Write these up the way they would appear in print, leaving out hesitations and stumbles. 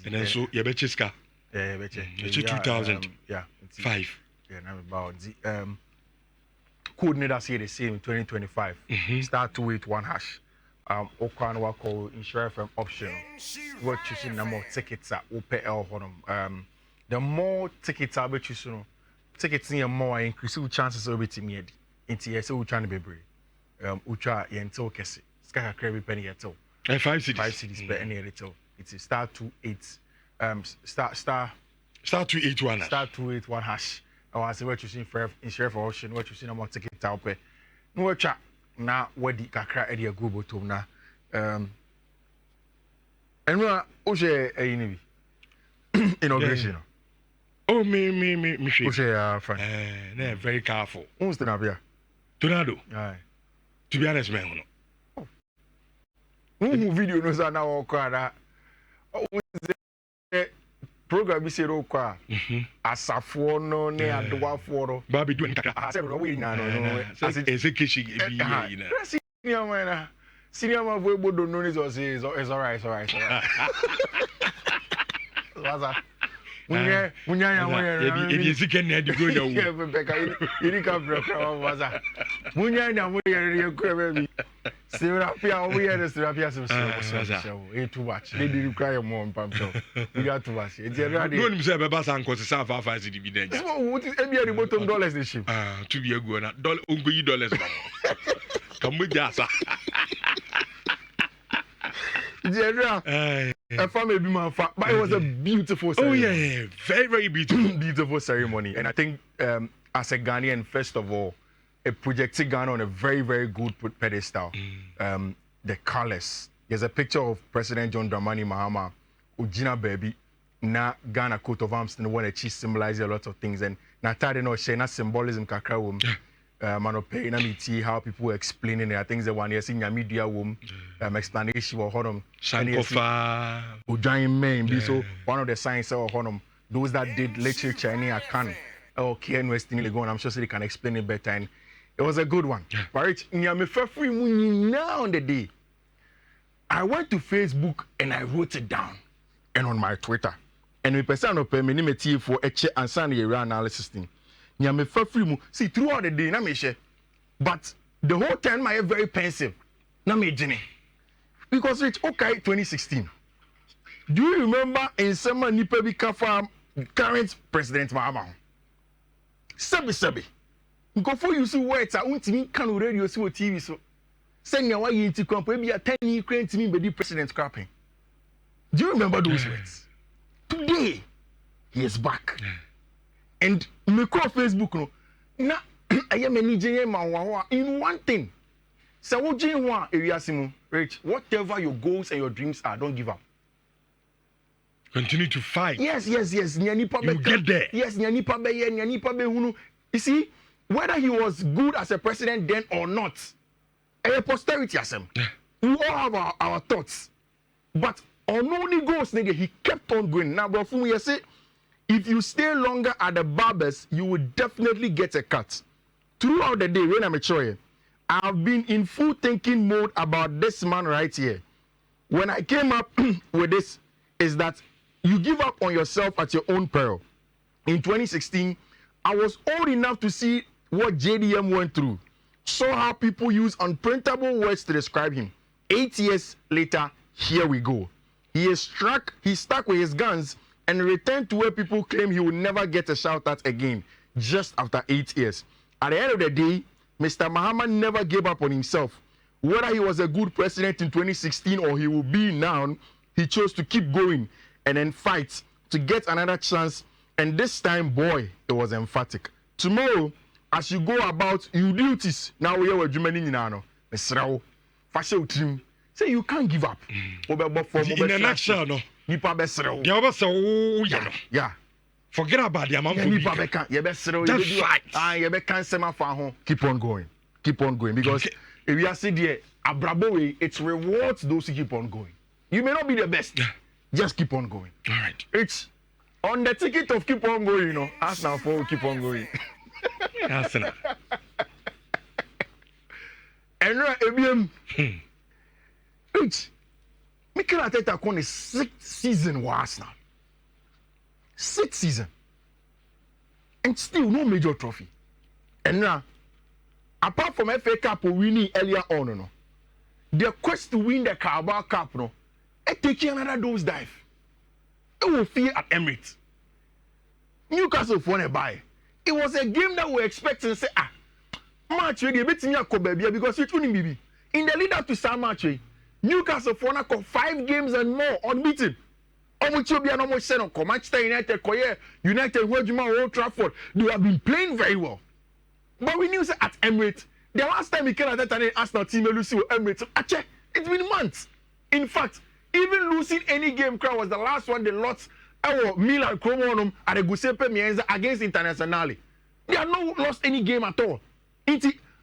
And then so you bet Chiska. Yeah, bet 2000. Yeah. 5. Yeah, now about the code need say the same 2025. Star 281 hash. Okwan wako insure from option. We're choosing number of tickets at OPL honum. The more tickets are be choosing, tickets in more increase your chances of beating me. Into yes, we trying to be brave. Ucha yento kesi. Skaka krebi penny yeto. 5 cities. 5 cities per any little. It's a star 28. Star 281. Star 281 hash. I say what you see for insure for option. What you see number tickets out pe. No chat. Na wadi kakra edi go bottom na enwa o she ayini bi inauguration. Oh me o she fine na very careful. Who's the nabia Tornado. Aye. To be honest man no. Who video no sa na wo kwa da program bi se ro kwa asafo no ne adwafo ro ba be do nkaka ase ro we na no as keshi bi na senior man for Ebodo no is it's all right waza munya ya e sike na di go na yeah beka iri ka bra waza munya na mo ye ko be Raphinha over here is Raphinha so e too much they dey require more pam so we got too much e dey ready no nim say be pass and cause say 5 dividend so what is e be the bottom dollars dey ship to be go na dollar ongoyi dollars ba come with that General, a family be man fa, but it was a beautiful ceremony. Oh yeah, very very beautiful, beautiful ceremony. And I think as a Ghanaian, first of all, it projected Ghana on a very very good pedestal. The colors. There's a picture of President John Dramani Mahama, Ujina baby, na Ghana coat of arms, and one that symbolizes a lot of things. And na tade no share na symbolism kakra wom. Manopay na miti how people were explaining it. I think the one year seeing media wom explanation of honum Sankofa Ujain main be so one of the signs of honum those that did literature any I can okay and West Indian I'm sure they can explain it better and it was a good one. But me free now on the day I went to Facebook and I wrote it down and on my Twitter and me person of me for a check and send a analysis thing. Me free mu see throughout the day na me share but the whole time my very pensive na me jene because it's okay 2016 do you remember in summer nipa bi ka for current president Mahama sebi go for you see words a untimi kan radio see TV so say nya wa yinti kwampo e bia 10 year current me be the president scrapping do you remember those words today he is back. And me call Facebook no na aye mani jenye ma wa in one thing say wo jen ho a ewiase rich whatever your goals and your dreams are don't give up, continue to fight. Yes nya nipa be get there. Yes nya nipa be ye nya nipa be hunu you see whether he was good as a president then or not a posterity asem we all have our thoughts but on only goals nigga he kept on going now bro from you say if you stay longer at the barbers, you will definitely get a cut. Throughout the day, when I'm mature, I've been in full thinking mode about this man right here. When I came up with this, is that you give up on yourself at your own peril. In 2016, I was old enough to see what JDM went through. Saw how people use unprintable words to describe him. 8 years later, here we go. He stuck with his guns and returned to where people claim he will never get a shout out again just after 8 years. At the end of the day, Mr. Mahama never gave up on himself. Whether he was a good president in 2016 or he will be now, he chose to keep going and then fight to get another chance. And this time, boy, it was emphatic. Tomorrow, as you go about your duties, now we are Germany now. Say you can't give up. In a nutshell, no. Nipa besrew. Yeah. Forget about the amount of nipa beka. You besrew. Just fight. You be cancel my fan. Keep on going because if you are see there, abrabo it rewards those who keep on going. You may not be the best. Just keep on going. All right. It's on the ticket of keep on going, you know. Arsenal for keep on going. Arsenal. And EBM. It's Mikel Arteta won his 6th season with Arsenal. 6th season. And still no major trophy. And now, apart from FA Cup winning earlier on, no, the quest to win the Carabao Cup, no, it takes another dose dive. It will feel at Emirates. Newcastle won a buy. It was a game that we were expecting to say, match we get me a baby because it's winning BB. In the lead up to some match, Newcastle won 5 games and more unbeaten. Manchester United, Old Trafford, they have been playing very well. But we knew at Emirates, the last time we came at that Arsenal team losing with Emirates, it's been months. In fact, even losing any game crowd was the last one they lost Milan Chromonum at the Giuseppe Meazza against Internazionale. They have not lost any game at all.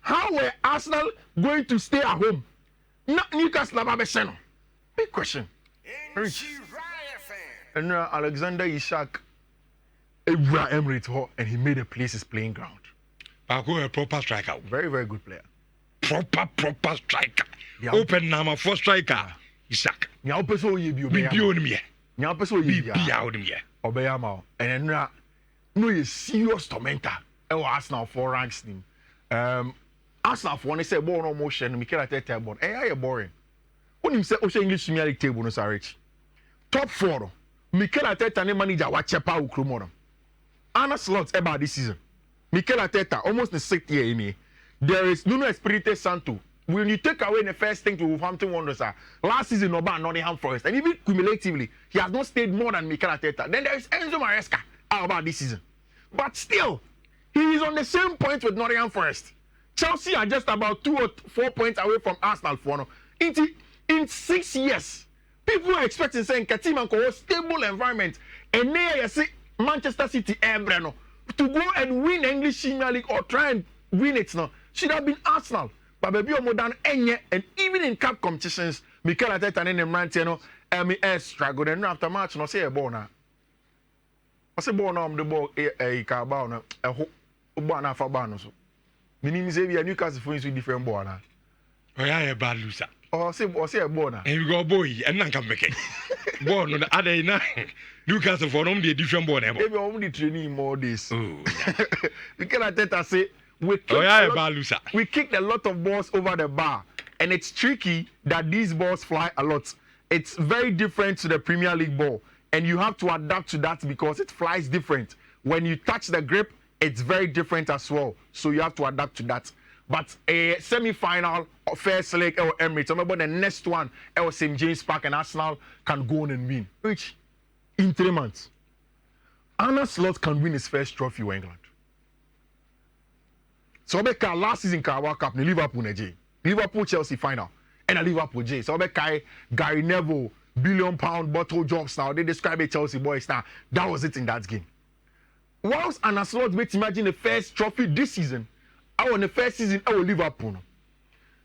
How were Arsenal going to stay at home? Not Newcastle Ababeseno. Big question. And Alexander Isak Emirates and he made a place his playing ground. Barca a proper striker. Very, very good player. Proper striker. Open number for striker. Isak. Now person you be me. Now person you be out me. Obeyama. And then no a serious tormentor. Arsenal 4 ranks team. Arsenal for one say ball no motion. Mikel Arteta ball. Eh, boring. When you say English Premier League table no sarich. Top 4. Mikel Arteta ne manager wa chepa ukromo. Anna slots about this season. Mikel Arteta almost the 6th year in here. There is Nuno Espirito Santo. When you take away the first thing to Wolverhampton Wanderers, last season about Nottingham Forest, and even cumulatively, he has not stayed more than Mikel Arteta. Then there is Enzo Maresca about this season. But still, he is on the same point with Nottingham Forest. Chelsea are just about 2 or 4 points away from Arsenal for now. In 6 years, people are expecting saying Katima ko stable environment, and now you see Manchester City Breno to go and win English Premier League or try and win it now should have been Arsenal. But baby, more than any, and even in cup competitions, Mikel Arteta and Mrantino, MES struggled. And after match, no say a ball now. I say ball now, the ball a Carabao now, a hope, a for Banos. Meaning, Xavier Newcastle for instance, different ball now. Oh, yeah, a bad loser. Or say a ball now. And you go boy, and then come back. Born on the other night. Newcastle for only a different ball. Maybe only training more days. Mikel Arteta say, we kicked a lot of balls over the bar, and it's tricky that these balls fly a lot. It's very different to the Premier League ball, and you have to adapt to that because it flies different. When you touch the grip, it's very different as well, so you have to adapt to that. But a semi-final, first leg, or Emirates, remember the next one, St. James Park, and Arsenal can go on and win. Which, in 3 months, Arne Slot can win his first trophy with England. So last season Carabao Cup ni Liverpool Liverpool Chelsea final and a Liverpool J. So Gary Neville £1 billion bottle jobs now. They describe a Chelsea boys now. That was it in that game. Whilst Arne Slot wait imagine the first trophy this season, I the first season I will Liverpool.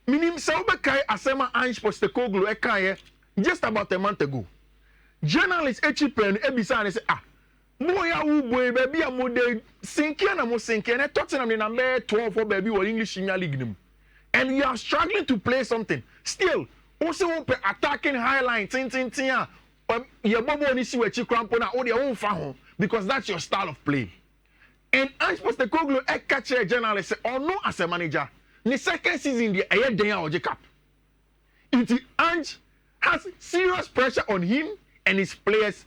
Minim so asema Ange Postecoglou just about a month ago. Journalist Echipen Ebisa and say boy, boy, baby, I'm more sinking and more sinking. And Tottenham in number 12 for baby or English Premier League. And we are struggling to play something. Still, also attacking high line, your bubble only see what you crampona or your own fan because that's your style of play. And Ange Postecoglou catch a journalist say, oh no, as a manager, the second season the air day or Jacob. Ange has serious pressure on him and his players.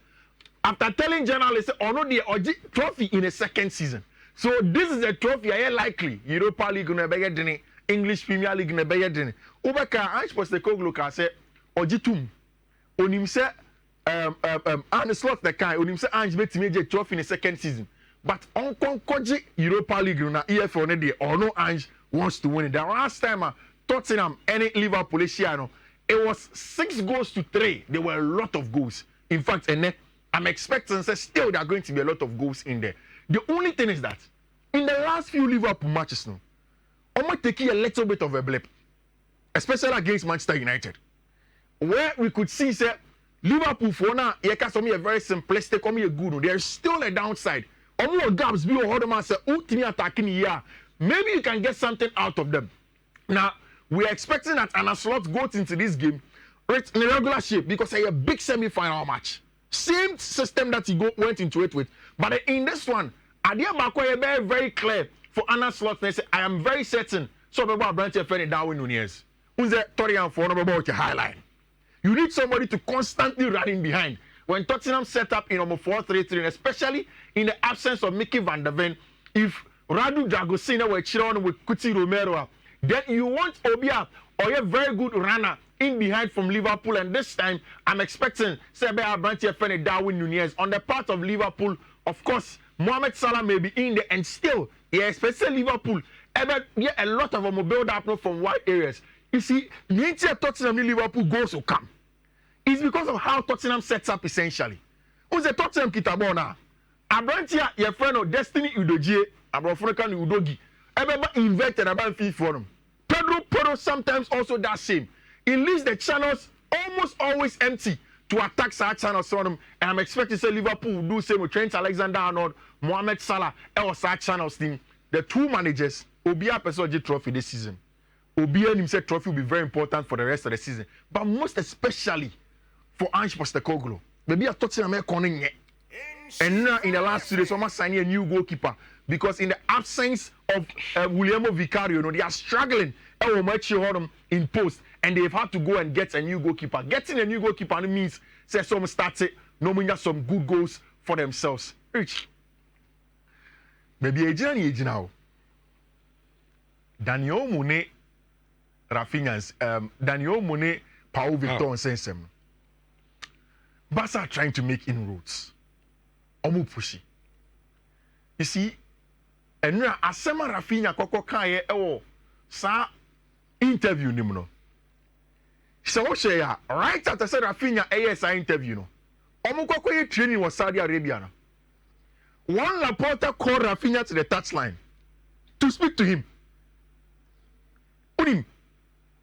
After telling journalists, oh no, the trophy in the second season. So this is a trophy I likely. Europa League gonna be getting English Premier League gonna be getting. Ubaka Ange Postecoglou can say, Ojitum. Onim say, Arne Slot the kind. Onim say Ange bet major trophy in the second season. But on Koji Europa League na EFL ne day, or no Ange wants to win it. The last time Tottenham and Liverpool, it was 6-3. There were a lot of goals. In fact, I'm expecting still there are going to be a lot of goals in there. The only thing is that in the last few Liverpool matches now, I might take a little bit of a blip, especially against Manchester United, where we could see say Liverpool for now, a very simplistic, a good. There's still a downside. More gaps be or man say, attacking here. Maybe you can get something out of them. Now we're expecting that Arne Slot goes into this game right in a regular shape because a big semi-final match. Same system that he went into it with. But in this one, Adia Bako very, very clear for Anna Slot. They say, I am very certain. So about branch of Darwin Nunez. Who's the Torian for about your highline? You need somebody to constantly run in behind. When Tottenham set up in 4-3-3, especially in the absence of Mickey van der Ven, if Radu Dragosina were cheering with Kuti Romero, then you want Obia or a very good runner in behind from Liverpool. And this time, I'm expecting Sebe Abrantia Fene Darwin Nunez on the part of Liverpool. Of course, Mohamed Salah may be in there, and still, especially Liverpool, a lot of them build up from wide areas. You see, the entire Tottenham Liverpool goals will come. It's because of how Tottenham sets up essentially. Who's the Tottenham Kitabona? Abrantia, your friend of Destiny Udogie, Abrafrican Udogi, ever invented about fee for them. Pedro Porro sometimes also does same. He leaves the channels almost always empty to attack such channels on them. And I'm expecting to say Liverpool will do same with Trent Alexander-Arnold, Mohamed Salah, or such channels team. The two managers will be a PSG trophy this season. Obia himself trophy will be very important for the rest of the season. But most especially for Ange Postecoglou. Maybe a Tottenham corner. And now in the last 2 days, someone signing a new goalkeeper. Because in the absence of Guillermo Vicario, they are struggling in post. And they've had to go and get a new goalkeeper. Getting a new goalkeeper means say some starts it, no mean some good goals for themselves. Rich. Maybe a journey now. Daniel Mune Raphinha's Daniel Mune Pau Victor Sensem. Barca are trying to make inroads. Omu pushy. You see, and now Asema Raphinha koko kaye sa interview nimuno. So what say ya? Right after say Raphinha ASI interview no. Omu koko ye training was Saudi Arabia. One reporter called Raphinha to the touchline to speak to him.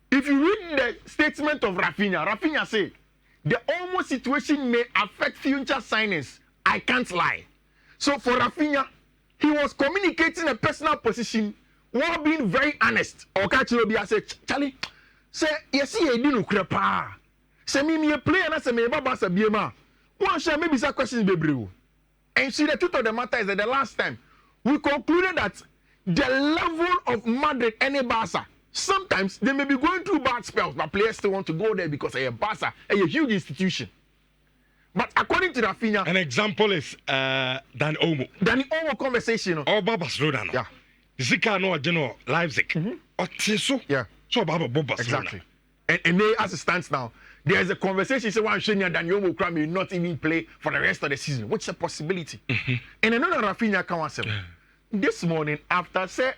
If you read the statement of Raphinha said, the almost situation may affect future signings. I can't lie. So for Raphinha, he was communicating a personal position while being very honest. Okachirobi said, Charlie, say, yes, he didn't crepa. Say, me a player, and I say, me baba sa biema. One share maybe some questions be brew. And see, the truth of the matter is that the last time we concluded that the level of Madrid and Barca, sometimes they may be going through bad spells, but players still want to go there because a Barca, a huge institution. But according to Raphinha, an example is Dani Olmo conversation. Oh, Barcelona. Yeah. Zika no general Leipzig. Otiso. Yeah. So Barcelona. Exactly. And they, as it stands now, there is a conversation. Say one Shania Dani Olmo may not even play for the rest of the season, which is a possibility. And another Raphinha can say this morning after say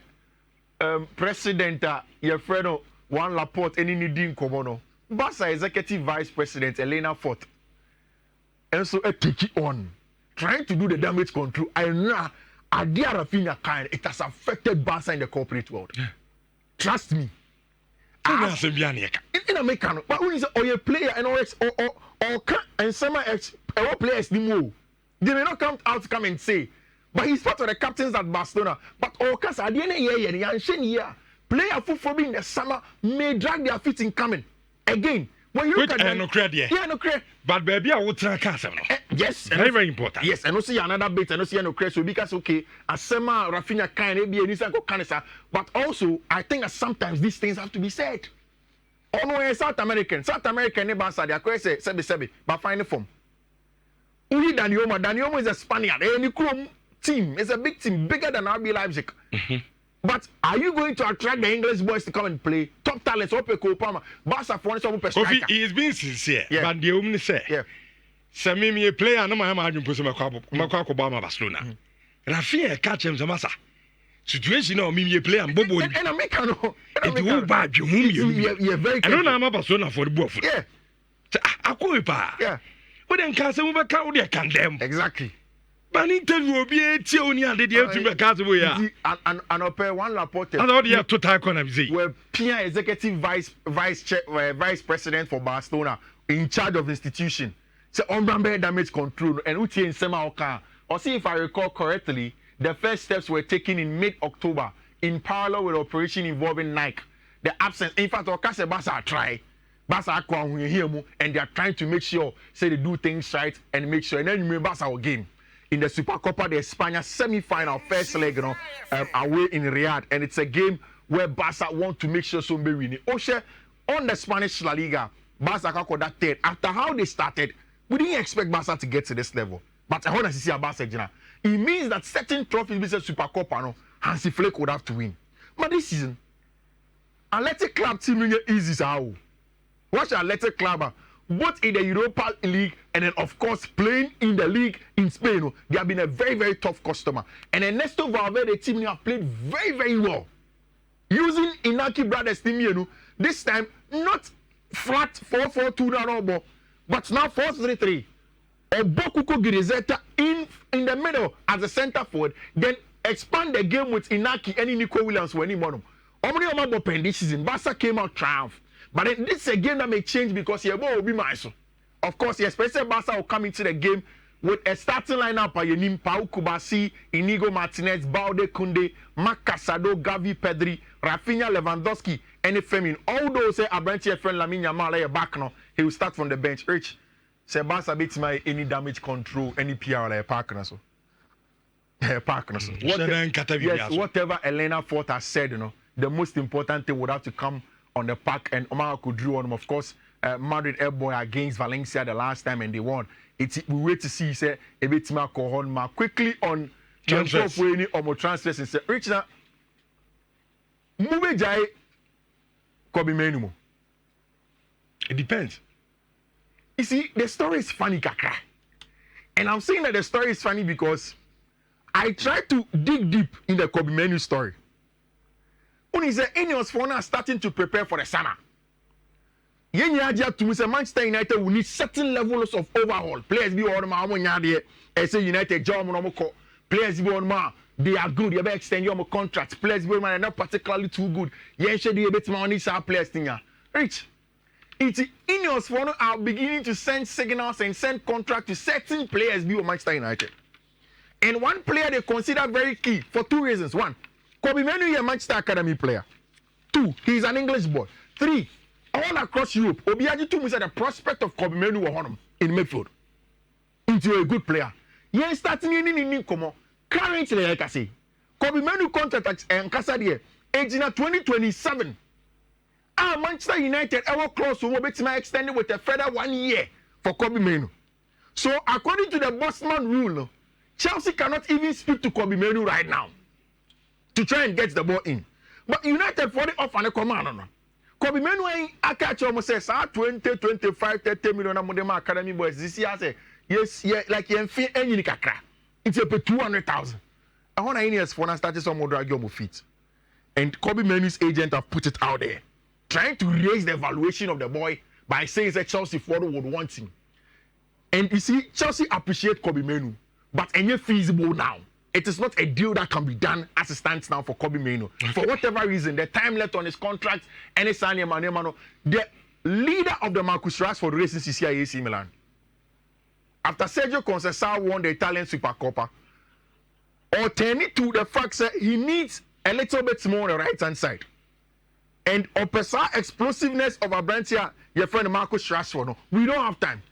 President Yefredo Juan Laporte any needing Komono, Barca Executive Vice President Elena Fort. And so take it on, trying to do the damage control. I know Adia Raphinha kind, it has affected Barca in the corporate world. Trust me. In American, but when you say or a player and or and some players they may not come out to come and say. But he's part of the captains at Barcelona. But Okas at the end of the year, player football in the summer may drag their feet in coming. Again, when you look at no credit, yeah, no credit. But baby, I will try castle. Yes, very, very important. Yes, and also another bit, and also no credit. So because okay, Asema Raphinha can be a Nissan Canessa, but also I think that sometimes these things have to be said. Oh no, South American, neighbors are there. Say sebi, but find the form. Uli Danioma is a Spaniard. Team is a big team, bigger than RB Leipzig. But are you going to attract the English boys to come and play? Top talents, Opeko, Barca for one Kofi, he is being sincere. Yeah. But the woman say, yeah. Sami a player, no my imagine pussy Macquaco Barcelona. Raphinha catch him some massa. Situation of me a player and Bobo and I make no. It won't bad you you're very I don't know about Barcelona for the buff. Yeah. I call it pa. Yeah. But then can't say they condemn. Exactly. But interview will be a Tioni and the ultimate Casaway. And up one report. I know they are total economy. Where Pia executive vice president for Barcelona in charge of the institution. So on damage control and Uti in Sema or see if I recall correctly, the first steps were taken in mid-October in parallel with operation involving Nike. The absence, in fact, Okase Barca try. Barca are here and they are trying to make sure say they do things right and make sure. And then remember our game in the Supercopa de España semi-final first leg, away in Riyadh, and it's a game where Barca want to make sure somebody win it. Oshe on the Spanish La Liga, Barca got that third. After how they started, we didn't expect Barca to get to this level. But I want to see Barca, it means that certain trophies, besides Supercopa, no, Hansi Flick would have to win. But this season, Athletic Club team easy how. Watch Athletic Club, both in the Europa League and then of course playing in the league in Spain. They have been a very, very tough customer. And Ernesto Valverde team have played very, very well. Using Inaki brothers team, this time not flat 4-4-2 but now 4-3-3. Obokuko Girizeta in the middle as a center forward, then expand the game with Inaki and Nico Williams when he won. Omri this season, Barca came out triumph. But then this is a game that may change because Yebo will be Maiso. Of course, especially Barca will come into the game with a starting lineup by Yenim Pau Kubasi, Inigo Martinez, Balde Kunde, Marc Casado, Gavi Pedri, Raphinha, Lewandowski, and Femin. All those say Abranti friend Lamine Yamal back now, he will start from the bench. Rich, say Barca beats my any damage control, any PR like partner so. Partner so. Yes, whatever Elena Fort has said, the most important thing would have to come on the park, and Omar could draw on him. Of course, Madrid airboy against Valencia the last time and they won. We wait to see say a bit more quickly on transfers or transfers and say Rich now move jai Kobe Menu. It depends. You see, the story is funny, Kakra. And I'm saying that the story is funny because I tried to dig deep in the Kobe Menu story. When he said Ineos for now starting to prepare for the summer. Manchester United will need certain levels of overhaul. Players be on my say United job players be on they are good. You better extend your contract. Players be on not particularly too good. You should be a bit more on our players thing. Rich. It's Ineos for now are beginning to send signals and send contract to certain players be on Manchester United. And one player they consider very key for two reasons. One, Kobe Menu is a Manchester Academy player. Two, he's an English boy. Three, all across Europe, Obiaji Tumu said the prospect of Kobe Menu in midfield. Into a good player. Yes, starting in Komo. Currently, like I say, Kobe Menu contract and Casadier, age in 2027. Manchester United ever close to Mobetima extended with a further 1 year for Kobe Menu. So, according to the Bossman rule, Chelsea cannot even speak to Kobe Menu right now to try and get the ball in. But United for the off and the command. Kobe Menu I catch almost says 20, 25, 30 million of academy boys. This year say yes, yeah, like you feel any kakra. It's a 200,000. I want to for now started some more drag your feet. And Kobe Menu's agent have put it out there, trying to raise the valuation of the boy by saying that Chelsea forward would want him. And you see, Chelsea appreciate Kobe Menu, but any feasible now. It is not a deal that can be done as it stands now for Kobe Menu. For whatever reason, the time left on his contract, and the leader of the Marcus Rashford races is here AC Milan. After Sergio Conceição won the Italian Supercopa, or turn it to the fact that he needs a little bit more on the right hand side. And Opesa explosiveness of Abrantia, your friend Marcus Rashford, we don't have time.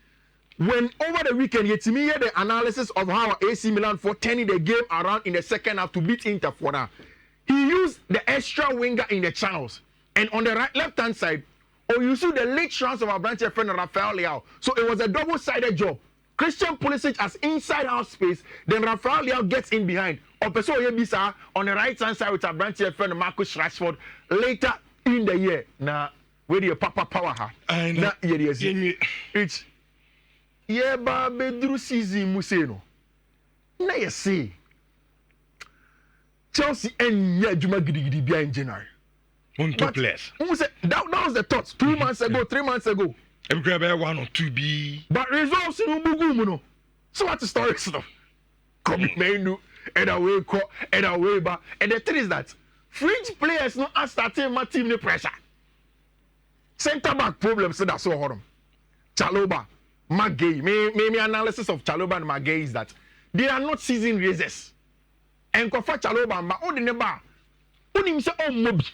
When over the weekend, you hear the analysis of how AC Milan for turning the game around in the second half to beat Inter for now. He used the extra winger in the channels. And on the left hand side, you see the late chance of Abrantia friend Rafael Leao. So it was a double-sided job. Christian Pulisic as inside house space, then Rafael Leao gets in behind. Opesa Oyebisa on the right hand side with Abrantia friend Marcus Rashford later in the year. Now, where the Papa Power ha? Now, it's yeah, ba bedru season museno. Na you see, Chelsea and Juma Gidi bia in January. One two players. That was the thought 2 months ago, 3 months ago. Every grab 1 or 2 B. But results in Ubugu. So what's the story stuff? Come menu and away ba. And the thing is that fringe players no are starting my team no pressure. Centre back problems so that's so hard. Chaloba. Magay, maybe analysis of Chaloba and Magay is that they are not season racers. And Kofa Chaloba, but all the neighbor, only say oh Mobi.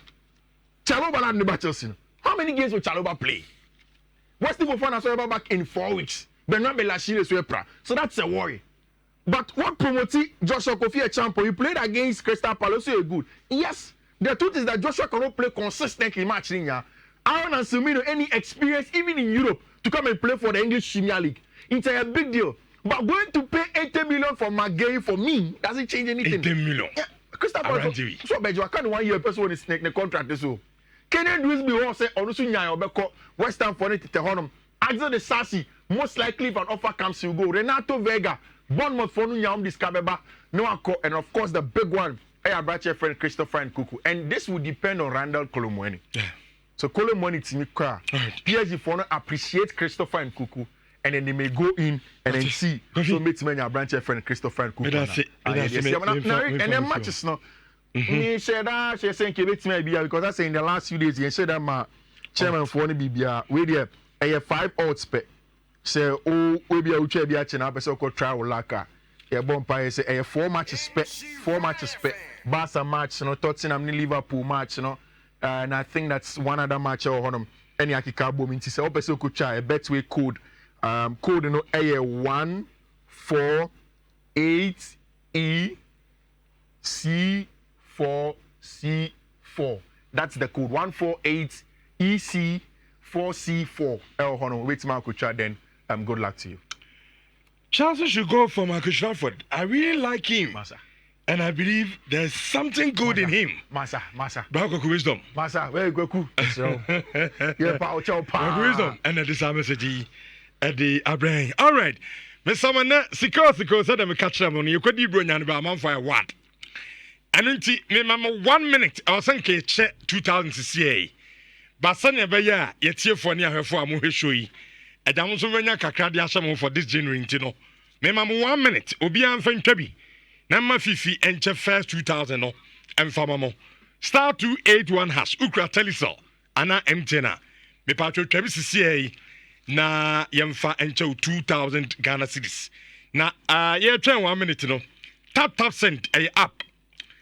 Chaloba not the Chelsea. How many games will Chaloba play? Wesley Fofana saw back in 4 weeks. Bernard Belashile Swepra. So that's a worry. But what promoted Joshua Kofi Echampo? He played against Crystal Palace, so good. Yes, the truth is that Joshua cannot play consistently match in here. Aaron and Sumino, any experience, even in Europe, to come and play for the English Premier League. It's a big deal. But going to pay 80 million for McGay for me doesn't change anything. 80 million. Yeah, Crystal Palace. So, Bejo, I can't 1 year person when snake the contract. So, Kenyan Dewsbury will say, Onusu Nyaya Obeko, West Ham for it to Honum. Axel de Sassi, most likely if an offer comes, he'll go. Renato Vega, Bournemouth for Nunyam Discabeba, Noako, and of course the big one, our brother friend Christopher and Kuku. And this will depend on Randall Kolomwani. Yeah. So Kolomwani to me, PSG for no appreciate Christopher and Kuku, and then they may go in and then see. So meet me our branch friend Christopher and Kuku. And then matches now. Me said that she saying keep me because I say in the last few days, you said that my chairman for the BBA, where there a 5 odds bet. Say, oh, we be a uche be a china, but so called trial laka. A bumpire say a 4 matches bet, 4 matches bet. Barca match, you know, Tottenham, Liverpool match, you know, and I think that's one other match or one any akika boom into say, oh, so could try a betway code, code, you know, a 148EC4C4. That's the code 148EC4C4. Wait, Marco Chad, then good luck to you. Chelsea should go for Marcus Rashford. I really like him. Massa. And I believe there's something good in him. Massa. Back wisdom. Massa, where you go? So, yeah, power, wisdom. And the message at the Abraham. All right. Miss Samana, Siko said, I'm catch them on you. Could you bring an about for a what? And until me, 1 minute, I was saying, check 2000 CCA. But Sunday, yet here for near her for a movie show. And I'm also very kakra for this January, you know. Me 1 minute, Obi and Fan Kabi. Nama Fifi and first 2000 and Famamo. Star 281 hash, Ukra Telisol, Anna Mtena. Me patro Kabi CCA na Yamfa and 2000 Ghana cities. Na, yeah, 1 minute, you know. Tap send a app.